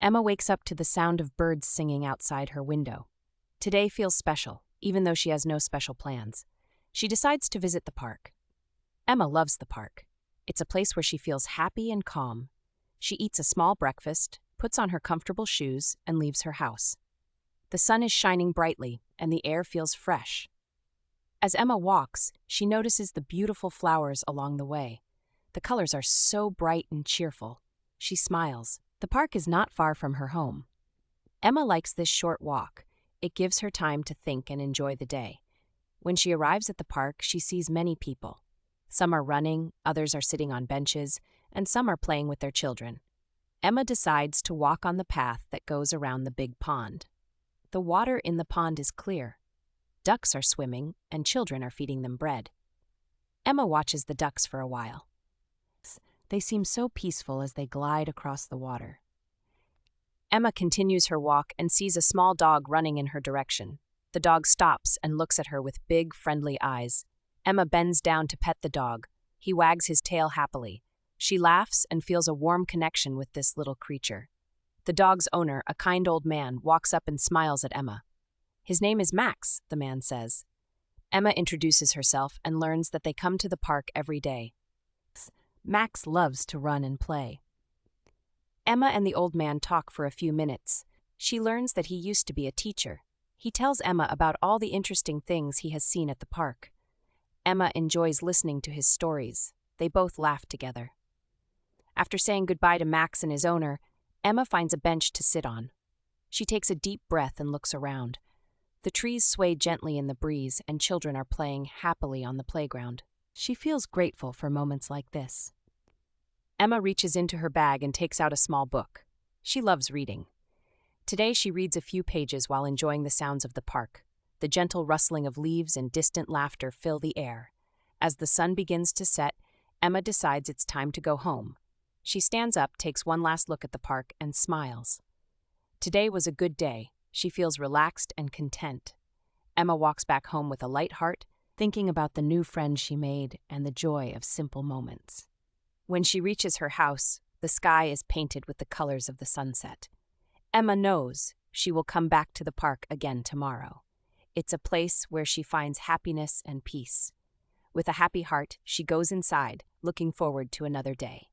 Emma wakes up to the sound of birds singing outside her window. Today feels special, even though she has no special plans. She decides to visit the park. Emma loves the park. It's a place where she feels happy and calm. She eats a small breakfast, puts on her comfortable shoes, and leaves her house. The sun is shining brightly, and the air feels fresh. As Emma walks, she notices the beautiful flowers along the way. The colors are so bright and cheerful. She smiles. The park is not far from her home. Emma likes this short walk. It gives her time to think and enjoy the day. When she arrives at the park, she sees many people. Some are running, others are sitting on benches, and some are playing with their children. Emma decides to walk on the path that goes around the big pond. The water in the pond is clear. Ducks are swimming, and children are feeding them bread. Emma watches the ducks for a while. They seem so peaceful as they glide across the water. Emma continues her walk and sees a small dog running in her direction. The dog stops and looks at her with big, friendly eyes. Emma bends down to pet the dog. He wags his tail happily. She laughs and feels a warm connection with this little creature. The dog's owner, a kind old man, walks up and smiles at Emma. His name is Max, the man says. Emma introduces herself and learns that they come to the park every day. Max loves to run and play. Emma and the old man talk for a few minutes. She learns that he used to be a teacher. He tells Emma about all the interesting things he has seen at the park. Emma enjoys listening to his stories. They both laugh together. After saying goodbye to Max and his owner, Emma finds a bench to sit on. She takes a deep breath and looks around. The trees sway gently in the breeze, and children are playing happily on the playground. She feels grateful for moments like this. Emma reaches into her bag and takes out a small book. She loves reading. Today she reads a few pages while enjoying the sounds of the park. The gentle rustling of leaves and distant laughter fill the air. As the sun begins to set, Emma decides it's time to go home. She stands up, takes one last look at the park, and smiles. Today was a good day. She feels relaxed and content. Emma walks back home with a light heart, thinking about the new friends she made and the joy of simple moments. When she reaches her house, the sky is painted with the colors of the sunset. Emma knows she will come back to the park again tomorrow. It's a place where she finds happiness and peace. With a happy heart, she goes inside, looking forward to another day.